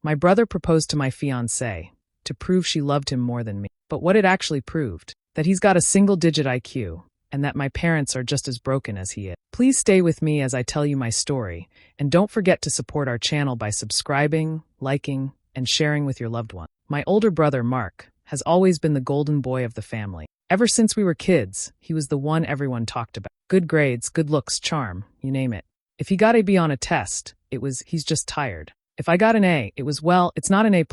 My brother proposed to my fiance to prove she loved him more than me. But what it actually proved, that he's got a single-digit IQ, and that my parents are just as broken as he is. Please stay with me as I tell you my story, and don't forget to support our channel by subscribing, liking, and sharing with your loved one. My older brother, Mark, has always been the golden boy of the family. Ever since we were kids, he was the one everyone talked about. Good grades, good looks, charm, you name it. If he got a B on a test, it was, he's just tired. If I got an A, it was, well, it's not an A+.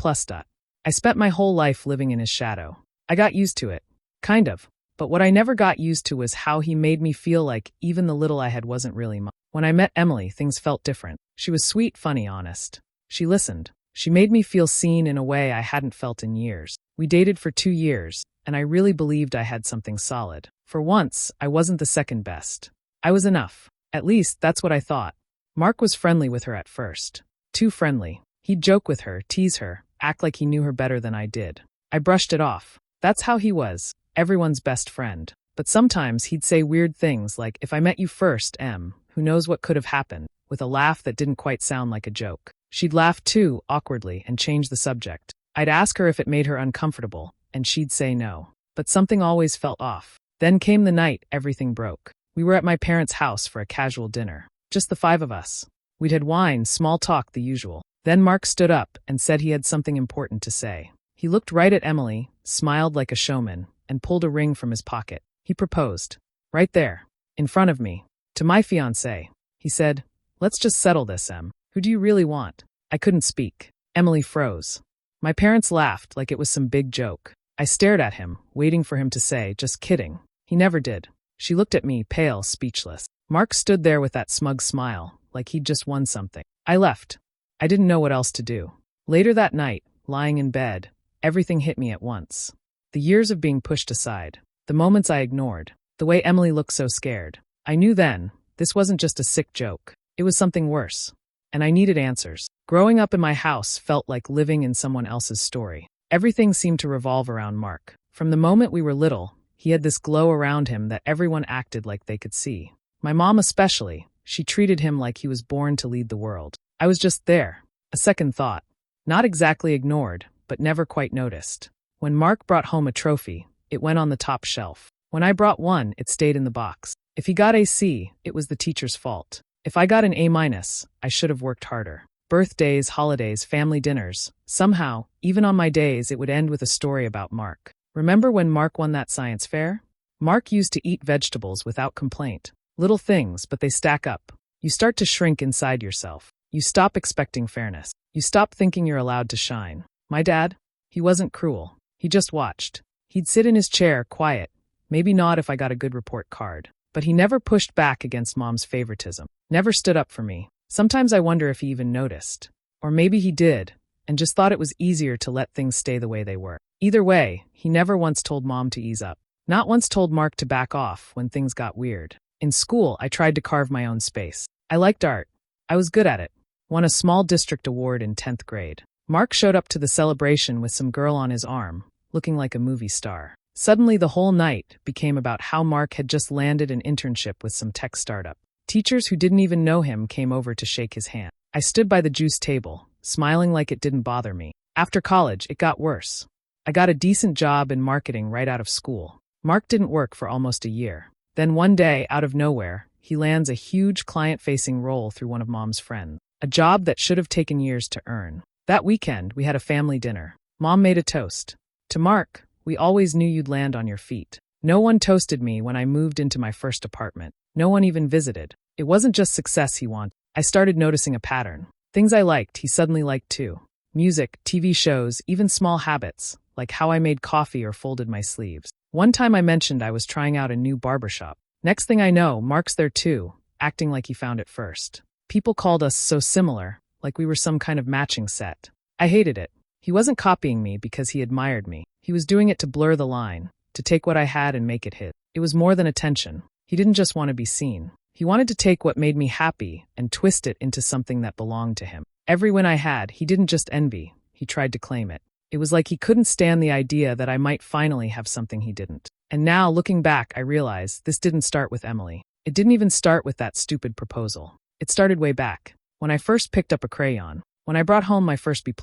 I spent my whole life living in his shadow. I got used to it. Kind of. But what I never got used to was how he made me feel like even the little I had wasn't really mine. When I met Emily, things felt different. She was sweet, funny, honest. She listened. She made me feel seen in a way I hadn't felt in years. We dated for 2 years, and I really believed I had something solid. For once, I wasn't the second best. I was enough. At least, that's what I thought. Mark was friendly with her at first. Too friendly. He'd joke with her, tease her, act like he knew her better than I did. I brushed it off. That's how he was, everyone's best friend. But sometimes he'd say weird things like, if I met you first, who knows what could have happened, with a laugh that didn't quite sound like a joke. She'd laugh too, awkwardly, and change the subject. I'd ask her if it made her uncomfortable, and she'd say no. But something always felt off. Then came the night everything broke. We were at my parents' house for a casual dinner. Just the 5 of us. We'd had wine, small talk, the usual. Then Mark stood up and said he had something important to say. He looked right at Emily, smiled like a showman, and pulled a ring from his pocket. He proposed. Right there. In front of me. To my fiancé. He said, let's just settle this, Em. Who do you really want? I couldn't speak. Emily froze. My parents laughed like it was some big joke. I stared at him, waiting for him to say, just kidding. He never did. She looked at me, pale, speechless. Mark stood there with that smug smile, like he'd just won something. I left. I didn't know what else to do. Later that night, lying in bed, everything hit me at once. The years of being pushed aside. The moments I ignored. The way Emily looked so scared. I knew then, this wasn't just a sick joke. It was something worse. And I needed answers. Growing up in my house felt like living in someone else's story. Everything seemed to revolve around Mark. From the moment we were little, he had this glow around him that everyone acted like they could see. My mom especially, she treated him like he was born to lead the world. I was just there. A second thought. Not exactly ignored, but never quite noticed. When Mark brought home a trophy, it went on the top shelf. When I brought one, it stayed in the box. If he got a C, it was the teacher's fault. If I got an A-, I should have worked harder. Birthdays, holidays, family dinners. Somehow, even on my days, it would end with a story about Mark. Remember when Mark won that science fair? Mark used to eat vegetables without complaint. Little things, but they stack up. You start to shrink inside yourself. You stop expecting fairness. You stop thinking you're allowed to shine. My dad? He wasn't cruel. He just watched. He'd sit in his chair, quiet. Maybe nod if I got a good report card. But he never pushed back against Mom's favoritism. Never stood up for me. Sometimes I wonder if he even noticed. Or maybe he did, and just thought it was easier to let things stay the way they were. Either way, he never once told Mom to ease up. Not once told Mark to back off when things got weird. In school, I tried to carve my own space. I liked art. I was good at it. Won a small district award in 10th grade. Mark showed up to the celebration with some girl on his arm, looking like a movie star. Suddenly, the whole night became about how Mark had just landed an internship with some tech startup. Teachers who didn't even know him came over to shake his hand. I stood by the juice table, smiling like it didn't bother me. After college, it got worse. I got a decent job in marketing right out of school. Mark didn't work for almost a year. Then one day, out of nowhere, he lands a huge client-facing role through one of Mom's friends. A job that should have taken years to earn. That weekend, we had a family dinner. Mom made a toast. To Mark, we always knew you'd land on your feet. No one toasted me when I moved into my first apartment. No one even visited. It wasn't just success he wanted. I started noticing a pattern. Things I liked, he suddenly liked too. Music, TV shows, even small habits, like how I made coffee or folded my sleeves. One time I mentioned I was trying out a new barbershop. Next thing I know, Mark's there too, acting like he found it first. People called us so similar, like we were some kind of matching set. I hated it. He wasn't copying me because he admired me. He was doing it to blur the line, to take what I had and make it his. It was more than attention. He didn't just want to be seen. He wanted to take what made me happy and twist it into something that belonged to him. Every win I had, he didn't just envy, he tried to claim it. It was like he couldn't stand the idea that I might finally have something he didn't. And now, looking back, I realize this didn't start with Emily. It didn't even start with that stupid proposal. It started way back, when I first picked up a crayon. When I brought home my first B+.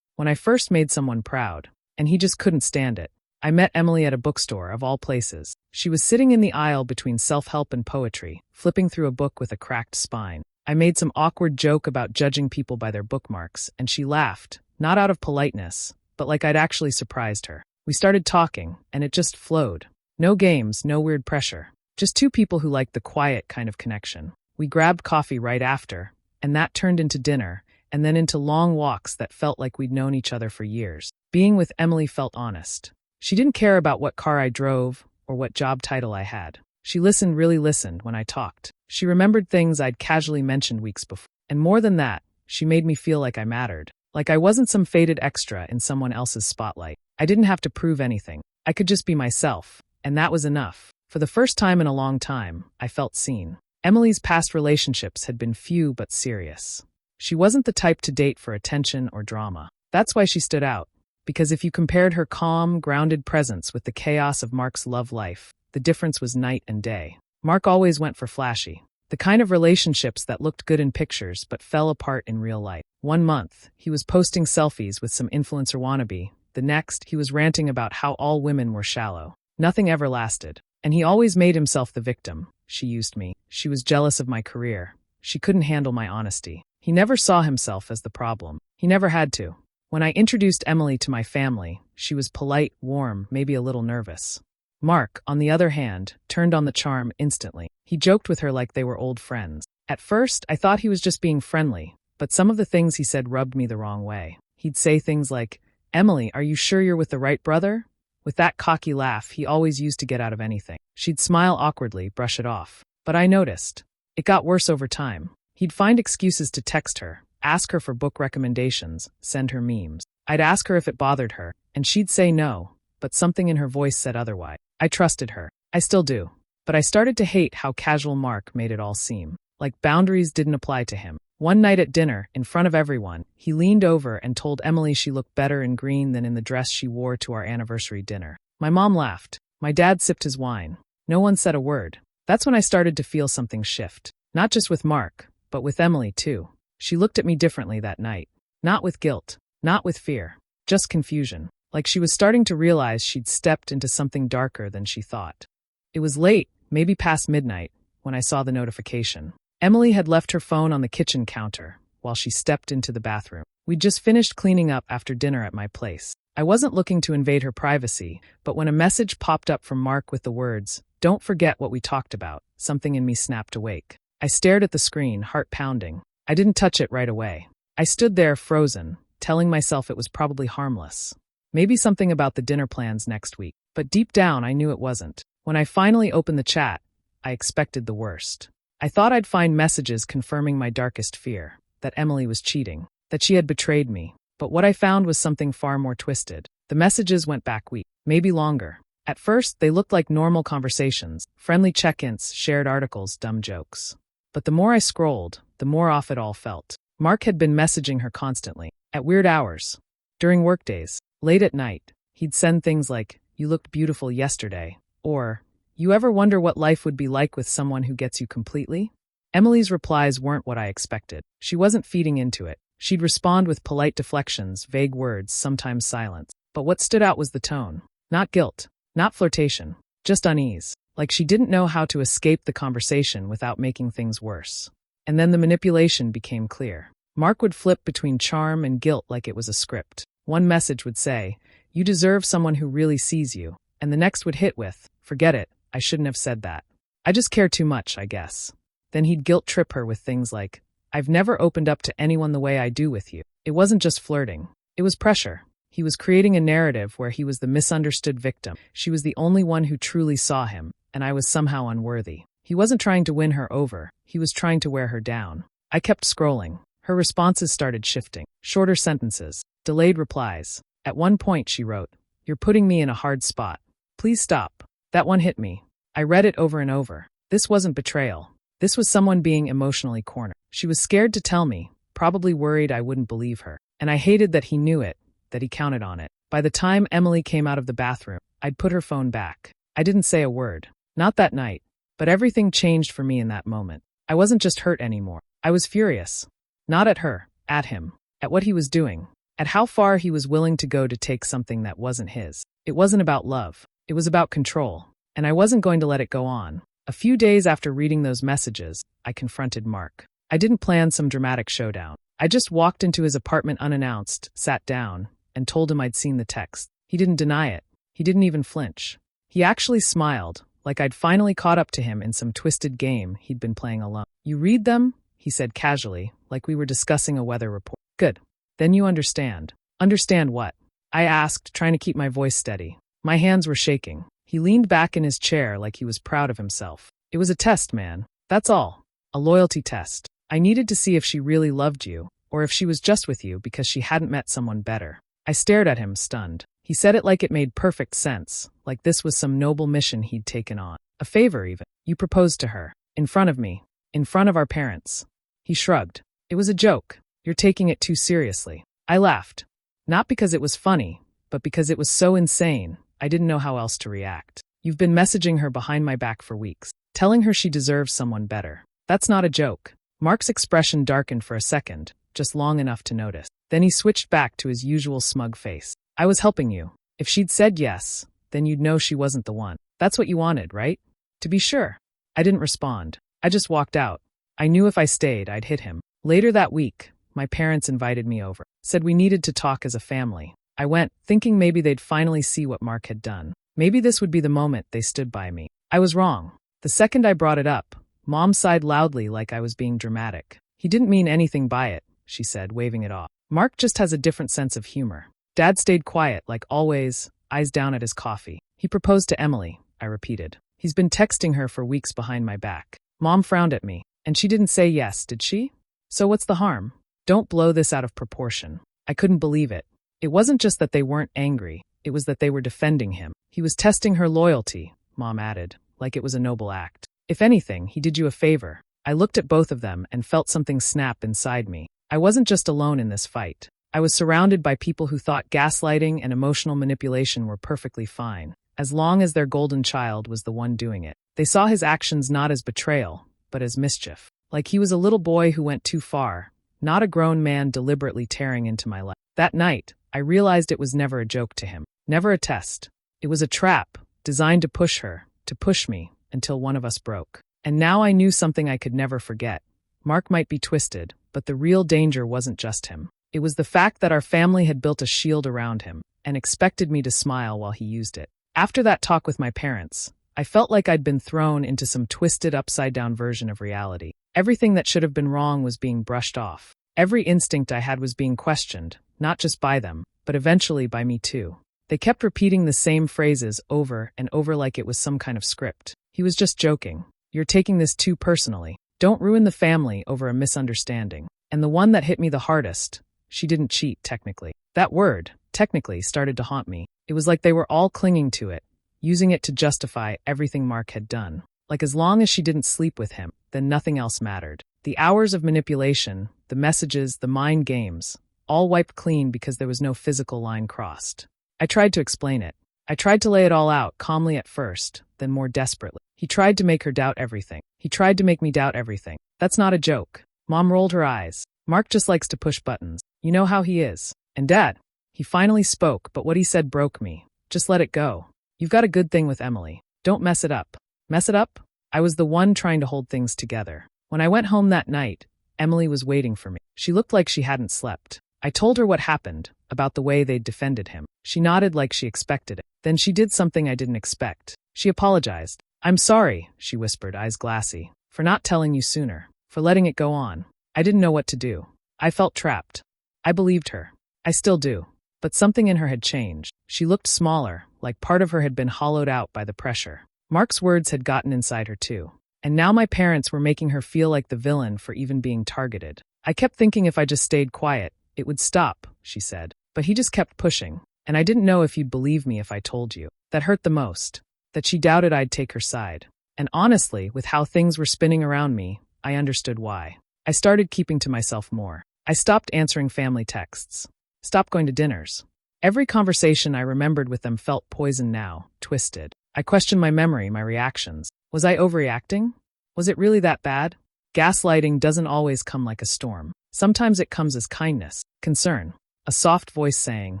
When I first made someone proud. And he just couldn't stand it. I met Emily at a bookstore, of all places. She was sitting in the aisle between self-help and poetry, flipping through a book with a cracked spine. I made some awkward joke about judging people by their bookmarks, and she laughed, not out of politeness, but like I'd actually surprised her. We started talking, and it just flowed. No games, no weird pressure. Just two people who liked the quiet kind of connection. We grabbed coffee right after, and that turned into dinner, and then into long walks that felt like we'd known each other for years. Being with Emily felt honest. She didn't care about what car I drove or what job title I had. She really listened when I talked. She remembered things I'd casually mentioned weeks before. And more than that, she made me feel like I mattered. Like I wasn't some faded extra in someone else's spotlight. I didn't have to prove anything. I could just be myself. And that was enough. For the first time in a long time, I felt seen. Emily's past relationships had been few but serious. She wasn't the type to date for attention or drama. That's why she stood out. Because if you compared her calm, grounded presence with the chaos of Mark's love life, the difference was night and day. Mark always went for flashy. The kind of relationships that looked good in pictures but fell apart in real life. 1 month, he was posting selfies with some influencer wannabe. The next, he was ranting about how all women were shallow. Nothing ever lasted. And he always made himself the victim. She used me. She was jealous of my career. She couldn't handle my honesty. He never saw himself as the problem. He never had to. When I introduced Emily to my family, she was polite, warm, maybe a little nervous. Mark, on the other hand, turned on the charm instantly. He joked with her like they were old friends. At first, I thought he was just being friendly, but some of the things he said rubbed me the wrong way. He'd say things like, "Emily, are you sure you're with the right brother?" With that cocky laugh he always used to get out of anything. She'd smile awkwardly, brush it off. But I noticed. It got worse over time. He'd find excuses to text her, ask her for book recommendations, send her memes. I'd ask her if it bothered her, and she'd say no, but something in her voice said otherwise. I trusted her. I still do. But I started to hate how casual Mark made it all seem. Like boundaries didn't apply to him. One night at dinner, in front of everyone, he leaned over and told Emily she looked better in green than in the dress she wore to our anniversary dinner. My mom laughed. My dad sipped his wine. No one said a word. That's when I started to feel something shift. Not just with Mark, but with Emily too. She looked at me differently that night. Not with guilt. Not with fear. Just confusion. Like she was starting to realize she'd stepped into something darker than she thought. It was late, maybe past midnight, when I saw the notification. Emily had left her phone on the kitchen counter while she stepped into the bathroom. We'd just finished cleaning up after dinner at my place. I wasn't looking to invade her privacy, but when a message popped up from Mark with the words, "Don't forget what we talked about," something in me snapped awake. I stared at the screen, heart pounding. I didn't touch it right away. I stood there frozen, telling myself it was probably harmless. Maybe something about the dinner plans next week. But deep down, I knew it wasn't. When I finally opened the chat, I expected the worst. I thought I'd find messages confirming my darkest fear, that Emily was cheating, that she had betrayed me. But what I found was something far more twisted. The messages went back weeks, maybe longer. At first, they looked like normal conversations, friendly check-ins, shared articles, dumb jokes. But the more I scrolled, the more off it all felt. Mark had been messaging her constantly, at weird hours, during workdays, late at night. He'd send things like, "You looked beautiful yesterday," or, "You ever wonder what life would be like with someone who gets you completely?" Emily's replies weren't what I expected. She wasn't feeding into it. She'd respond with polite deflections, vague words, sometimes silence. But what stood out was the tone. Not guilt, not flirtation, just unease. Like she didn't know how to escape the conversation without making things worse. And then the manipulation became clear. Mark would flip between charm and guilt like it was a script. One message would say, "You deserve someone who really sees you," and the next would hit with, "Forget it, I shouldn't have said that. I just care too much, I guess." Then he'd guilt trip her with things like, "I've never opened up to anyone the way I do with you." It wasn't just flirting. It was pressure. He was creating a narrative where he was the misunderstood victim. She was the only one who truly saw him, and I was somehow unworthy. He wasn't trying to win her over. He was trying to wear her down. I kept scrolling. Her responses started shifting. Shorter sentences. Delayed replies. At one point she wrote, "You're putting me in a hard spot. Please stop." That one hit me. I read it over and over. This wasn't betrayal. This was someone being emotionally cornered. She was scared to tell me, probably worried I wouldn't believe her. And I hated that he knew it, that he counted on it. By the time Emily came out of the bathroom, I'd put her phone back. I didn't say a word. Not that night. But everything changed for me in that moment. I wasn't just hurt anymore. I was furious. Not at her, at him. at what he was doing, at how far he was willing to go to take something that wasn't his. It wasn't about love. It was about control. And I wasn't going to let it go on. A few days after reading those messages, I confronted Mark. I didn't plan some dramatic showdown. I just walked into his apartment unannounced, sat down, and told him I'd seen the text. He didn't deny it. He didn't even flinch. He actually smiled, like I'd finally caught up to him in some twisted game he'd been playing alone. "You read them?" he said casually, like we were discussing a weather report. "Good. Then you understand." "Understand what?" I asked, trying to keep my voice steady. My hands were shaking. He leaned back in his chair like he was proud of himself. "It was a test, man. That's all. A loyalty test. I needed to see if she really loved you, or if she was just with you because she hadn't met someone better." I stared at him, stunned. He said it like it made perfect sense, like this was some noble mission he'd taken on. A favor, even. "You proposed to her. In front of me. In front of our parents." He shrugged. "It was a joke. You're taking it too seriously." I laughed. Not because it was funny, but because it was so insane, I didn't know how else to react. "You've been messaging her behind my back for weeks, telling her she deserves someone better. That's not a joke." Mark's expression darkened for a second, just long enough to notice. Then he switched back to his usual smug face. "I was helping you. If she'd said yes, then you'd know she wasn't the one. That's what you wanted, right?" "To be sure." I didn't respond. I just walked out. I knew if I stayed, I'd hit him. Later that week, my parents invited me over. Said we needed to talk as a family. I went, thinking maybe they'd finally see what Mark had done. Maybe this would be the moment they stood by me. I was wrong. The second I brought it up, Mom sighed loudly like I was being dramatic. "He didn't mean anything by it," she said, waving it off. "Mark just has a different sense of humor." Dad stayed quiet, like always, eyes down at his coffee. "He proposed to Emily," I repeated. "He's been texting her for weeks behind my back." Mom frowned at me. "And she didn't say yes, did she? So what's the harm? Don't blow this out of proportion." I couldn't believe it. It wasn't just that they weren't angry, it was that they were defending him. "He was testing her loyalty," Mom added, like it was a noble act. "If anything, he did you a favor." I looked at both of them and felt something snap inside me. I wasn't just alone in this fight. I was surrounded by people who thought gaslighting and emotional manipulation were perfectly fine, as long as their golden child was the one doing it. They saw his actions not as betrayal, but as mischief. Like he was a little boy who went too far, not a grown man deliberately tearing into my life. That night, I realized it was never a joke to him, never a test. It was a trap, designed to push her, to push me, until one of us broke. And now I knew something I could never forget. Mark might be twisted, but the real danger wasn't just him. It was the fact that our family had built a shield around him and expected me to smile while he used it. After that talk with my parents, I felt like I'd been thrown into some twisted upside-down version of reality. Everything that should have been wrong was being brushed off. Every instinct I had was being questioned, not just by them, but eventually by me too. They kept repeating the same phrases over and over like it was some kind of script. "He was just joking. You're taking this too personally. Don't ruin the family over a misunderstanding." And the one that hit me the hardest, she didn't cheat, technically. That word, technically, started to haunt me. It was like they were all clinging to it, using it to justify everything Mark had done. Like as long as she didn't sleep with him, then nothing else mattered. The hours of manipulation, the messages, the mind games, all wiped clean because there was no physical line crossed. I tried to explain it. I tried to lay it all out, calmly at first, then more desperately. He tried to make her doubt everything. He tried to make me doubt everything. That's not a joke. Mom rolled her eyes. Mark just likes to push buttons. You know how he is. And Dad. He finally spoke, but what he said broke me. Just let it go. You've got a good thing with Emily. Don't mess it up. Mess it up? I was the one trying to hold things together. When I went home that night, Emily was waiting for me. She looked like she hadn't slept. I told her what happened, about the way they'd defended him. She nodded like she expected it. Then she did something I didn't expect. She apologized. "I'm sorry," she whispered, eyes glassy, "for not telling you sooner, for letting it go on. I didn't know what to do. I felt trapped." I believed her. I still do. But something in her had changed. She looked smaller, like part of her had been hollowed out by the pressure. Mark's words had gotten inside her too. And now my parents were making her feel like the villain for even being targeted. I kept thinking if I just stayed quiet, it would stop, she said. But he just kept pushing. And I didn't know if you'd believe me if I told you. That hurt the most. That she doubted I'd take her side. And honestly, with how things were spinning around me, I understood why. I started keeping to myself more. I stopped answering family texts. Stopped going to dinners. Every conversation I remembered with them felt poisoned now, twisted. I questioned my memory, my reactions. Was I overreacting? Was it really that bad? Gaslighting doesn't always come like a storm. Sometimes it comes as kindness. concern. A soft voice saying,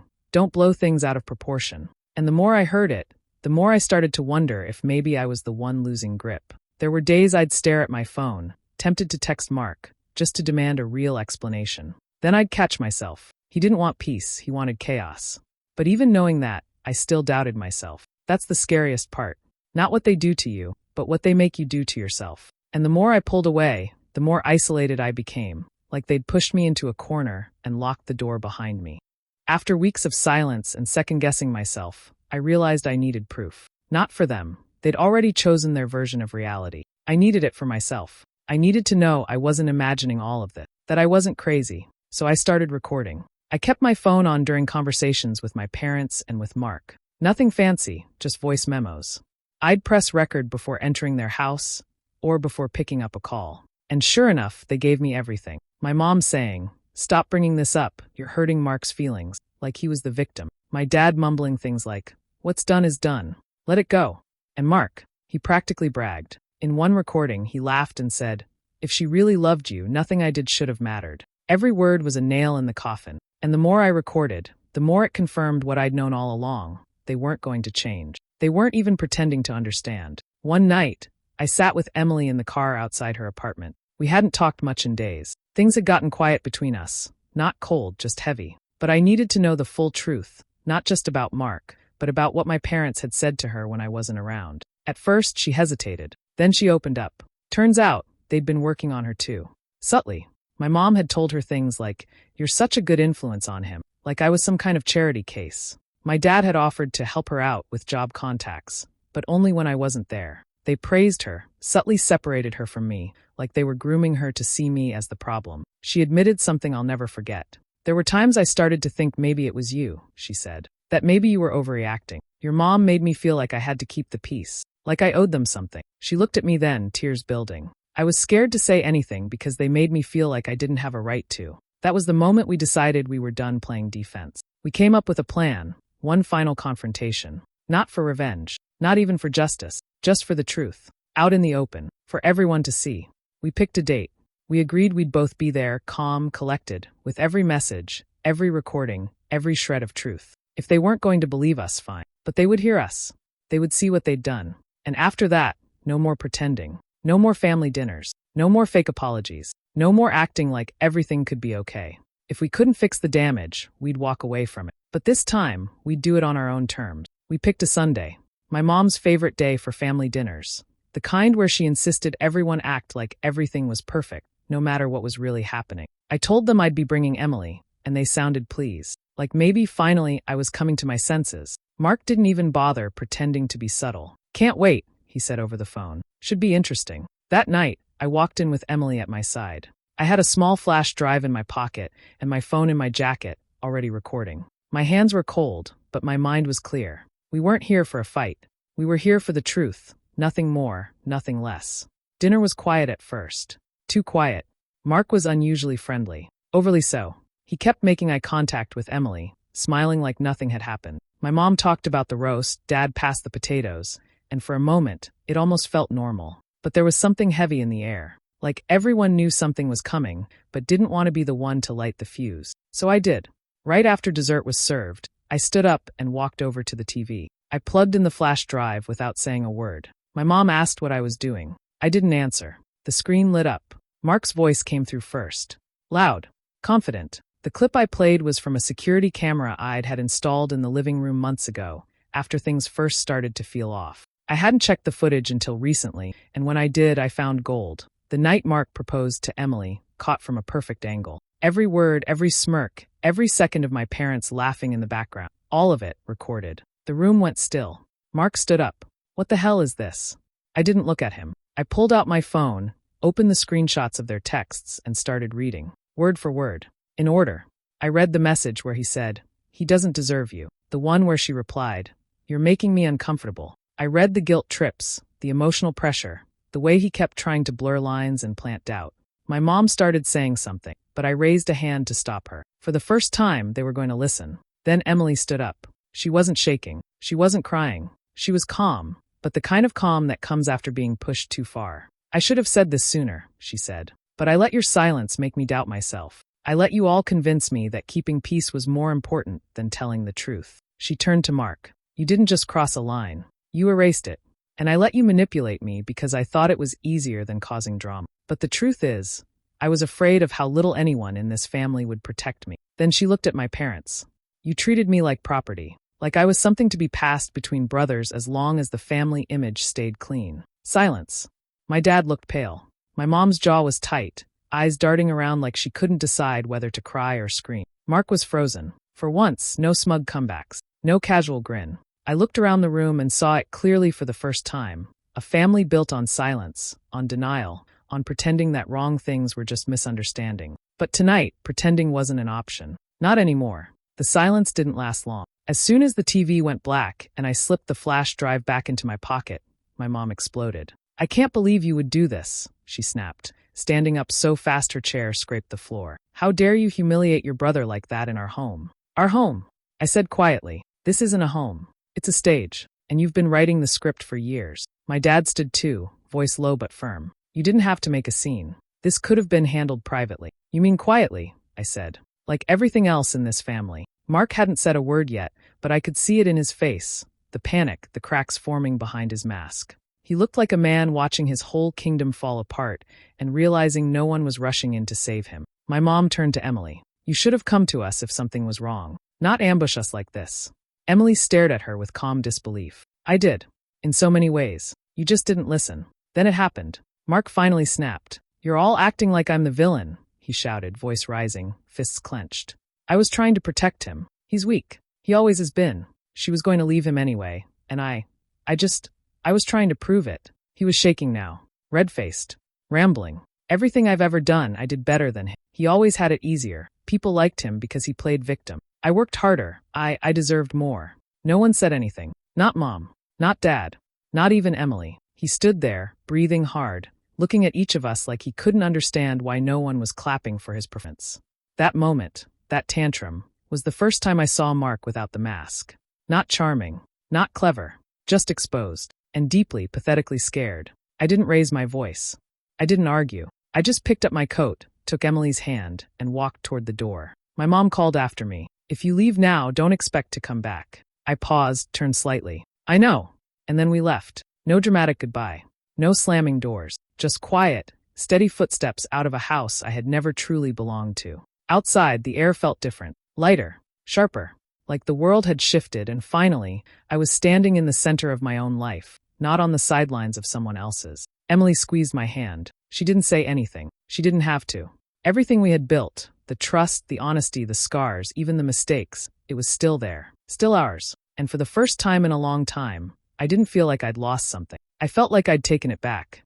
"Don't blow things out of proportion." And the more I heard it, the more I started to wonder if maybe I was the one losing grip. There were days I'd stare at my phone, tempted to text Mark, just to demand a real explanation. Then I'd catch myself. He didn't want peace, he wanted chaos. But even knowing that, I still doubted myself. That's the scariest part. Not what they do to you, but what they make you do to yourself. And the more I pulled away, the more isolated I became, like they'd pushed me into a corner and locked the door behind me. After weeks of silence and second-guessing myself, I realized I needed proof. Not for them. They'd already chosen their version of reality. I needed it for myself. I needed to know I wasn't imagining all of this, that I wasn't crazy. So I started recording. I kept my phone on during conversations with my parents and with Mark. Nothing fancy, just voice memos. I'd press record before entering their house or before picking up a call. And sure enough, they gave me everything. My mom saying, "Stop bringing this up, you're hurting Mark's feelings," like he was the victim. My dad mumbling things like, "What's done is done. Let it go." And Mark, he practically bragged. In one recording, he laughed and said, "If she really loved you, nothing I did should have mattered." Every word was a nail in the coffin. And the more I recorded, the more it confirmed what I'd known all along. They weren't going to change. They weren't even pretending to understand. One night, I sat with Emily in the car outside her apartment. We hadn't talked much in days. Things had gotten quiet between us. Not cold, just heavy. But I needed to know the full truth, not just about Mark, but about what my parents had said to her when I wasn't around. At first, she hesitated. Then she opened up. Turns out, they'd been working on her too. Subtly. My mom had told her things like, "You're such a good influence on him," like I was some kind of charity case. My dad had offered to help her out with job contacts, but only when I wasn't there. They praised her, subtly separated her from me, like they were grooming her to see me as the problem. She admitted something I'll never forget. "There were times I started to think maybe it was you," she said. "That maybe you were overreacting. Your mom made me feel like I had to keep the peace, like I owed them something." She looked at me then, tears building. I was scared to say anything because they made me feel like I didn't have a right to. That was the moment we decided we were done playing defense. We came up with a plan, one final confrontation. Not for revenge, not even for justice, just for the truth. Out in the open, for everyone to see. We picked a date. We agreed we'd both be there, calm, collected, with every message, every recording, every shred of truth. If they weren't going to believe us, fine. But they would hear us. They would see what they'd done. And after that, no more pretending. No more family dinners. No more fake apologies. No more acting like everything could be okay. If we couldn't fix the damage, we'd walk away from it. But this time, we'd do it on our own terms. We picked a Sunday, my mom's favorite day for family dinners. The kind where she insisted everyone act like everything was perfect, no matter what was really happening. I told them I'd be bringing Emily, and they sounded pleased. Like maybe finally I was coming to my senses. Mark didn't even bother pretending to be subtle. "Can't wait," he said over the phone. "Should be interesting." That night, I walked in with Emily at my side. I had a small flash drive in my pocket and my phone in my jacket, already recording. My hands were cold, but my mind was clear. We weren't here for a fight. We were here for the truth. Nothing more, nothing less. Dinner was quiet at first. Too quiet. Mark was unusually friendly. Overly so. He kept making eye contact with Emily, smiling like nothing had happened. My mom talked about the roast, Dad passed the potatoes, and for a moment, it almost felt normal. But there was something heavy in the air. Like everyone knew something was coming, but didn't want to be the one to light the fuse. So I did. Right after dessert was served, I stood up and walked over to the TV. I plugged in the flash drive without saying a word. My mom asked what I was doing. I didn't answer. The screen lit up. Mark's voice came through first. Loud. Confident. The clip I played was from a security camera I'd had installed in the living room months ago, after things first started to feel off. I hadn't checked the footage until recently, and when I did, I found gold. The night Mark proposed to Emily, caught from a perfect angle. Every word, every smirk, every second of my parents laughing in the background. All of it recorded. The room went still. Mark stood up. "What the hell is this?" I didn't look at him. I pulled out my phone, opened the screenshots of their texts, and started reading. Word for word. In order. I read the message where he said, "He doesn't deserve you." The one where she replied, "You're making me uncomfortable." I read the guilt trips, the emotional pressure, the way he kept trying to blur lines and plant doubt. My mom started saying something, but I raised a hand to stop her. For the first time, they were going to listen. Then Emily stood up. She wasn't shaking. She wasn't crying. She was calm, but the kind of calm that comes after being pushed too far. "I should have said this sooner," she said. "But I let your silence make me doubt myself. I let you all convince me that keeping peace was more important than telling the truth. She turned to Mark. You didn't just cross a line. You erased it. And I let you manipulate me because I thought it was easier than causing drama. But the truth is, I was afraid of how little anyone in this family would protect me. Then she looked at my parents. You treated me like property, like I was something to be passed between brothers as long as the family image stayed clean. Silence. My dad looked pale. My mom's jaw was tight, eyes darting around like she couldn't decide whether to cry or scream. Mark was frozen. For once, no smug comebacks, no casual grin. I looked around the room and saw it clearly for the first time. A family built on silence, on denial, on pretending that wrong things were just misunderstanding. But tonight, pretending wasn't an option. Not anymore. The silence didn't last long. As soon as the TV went black and I slipped the flash drive back into my pocket, my mom exploded. I can't believe you would do this, she snapped, standing up so fast her chair scraped the floor. How dare you humiliate your brother like that in our home? Our home, I said quietly. This isn't a home. It's a stage, and you've been writing the script for years. My dad stood too, voice low but firm. You didn't have to make a scene. This could have been handled privately. You mean quietly, I said. Like everything else in this family. Mark hadn't said a word yet, but I could see it in his face. The panic, the cracks forming behind his mask. He looked like a man watching his whole kingdom fall apart and realizing no one was rushing in to save him. My mom turned to Emily. You should have come to us if something was wrong. Not ambush us like this. Emily stared at her with calm disbelief. I did. In so many ways. You just didn't listen. Then it happened. Mark finally snapped. You're all acting like I'm the villain, he shouted, voice rising, fists clenched. I was trying to protect him. He's weak. He always has been. She was going to leave him anyway, and I was trying to prove it. He was shaking now, red-faced, rambling. Everything I've ever done, I did better than him. He always had it easier. People liked him because he played victim. I worked harder. I deserved more. No one said anything. Not Mom. Not Dad. Not even Emily. He stood there, breathing hard, looking at each of us like he couldn't understand why no one was clapping for his performance. That moment, that tantrum, was the first time I saw Mark without the mask. Not charming, not clever, just exposed, and deeply, pathetically scared. I didn't raise my voice. I didn't argue. I just picked up my coat, took Emily's hand, and walked toward the door. My mom called after me. If you leave now, don't expect to come back. I paused, turned slightly. I know. And then we left. No dramatic goodbye. No slamming doors. Just quiet, steady footsteps out of a house I had never truly belonged to. Outside, the air felt different. Lighter. Sharper. Like the world had shifted and finally, I was standing in the center of my own life, not on the sidelines of someone else's. Emily squeezed my hand. She didn't say anything. She didn't have to. Everything we had built, the trust, the honesty, the scars, even the mistakes, it was still there. Still ours. And for the first time in a long time, I didn't feel like I'd lost something. I felt like I'd taken it back.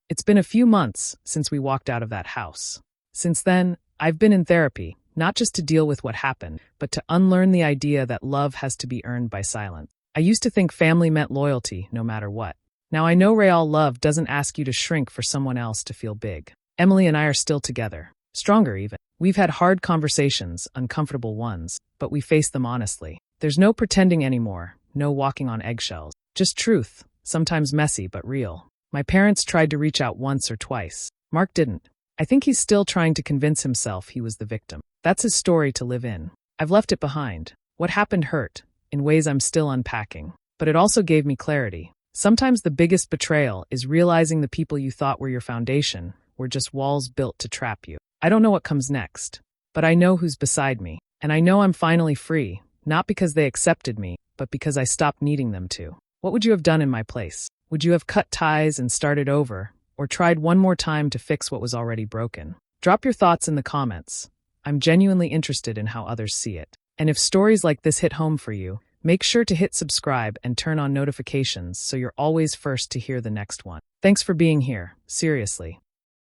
It's been a few months since we walked out of that house. Since then, I've been in therapy, not just to deal with what happened, but to unlearn the idea that love has to be earned by silence. I used to think family meant loyalty, no matter what. Now I know real love doesn't ask you to shrink for someone else to feel big. Emily and I are still together. Stronger even. We've had hard conversations, uncomfortable ones, but we face them honestly. There's no pretending anymore, no walking on eggshells. Just truth, sometimes messy but real. My parents tried to reach out once or twice. Mark didn't. I think he's still trying to convince himself he was the victim. That's his story to live in. I've left it behind. What happened hurt, in ways I'm still unpacking. But it also gave me clarity. Sometimes the biggest betrayal is realizing the people you thought were your foundation were just walls built to trap you. I don't know what comes next, but I know who's beside me. And I know I'm finally free, not because they accepted me, but because I stopped needing them to. What would you have done in my place? Would you have cut ties and started over, or tried one more time to fix what was already broken? Drop your thoughts in the comments. I'm genuinely interested in how others see it. And if stories like this hit home for you, make sure to hit subscribe and turn on notifications so you're always first to hear the next one. Thanks for being here, seriously.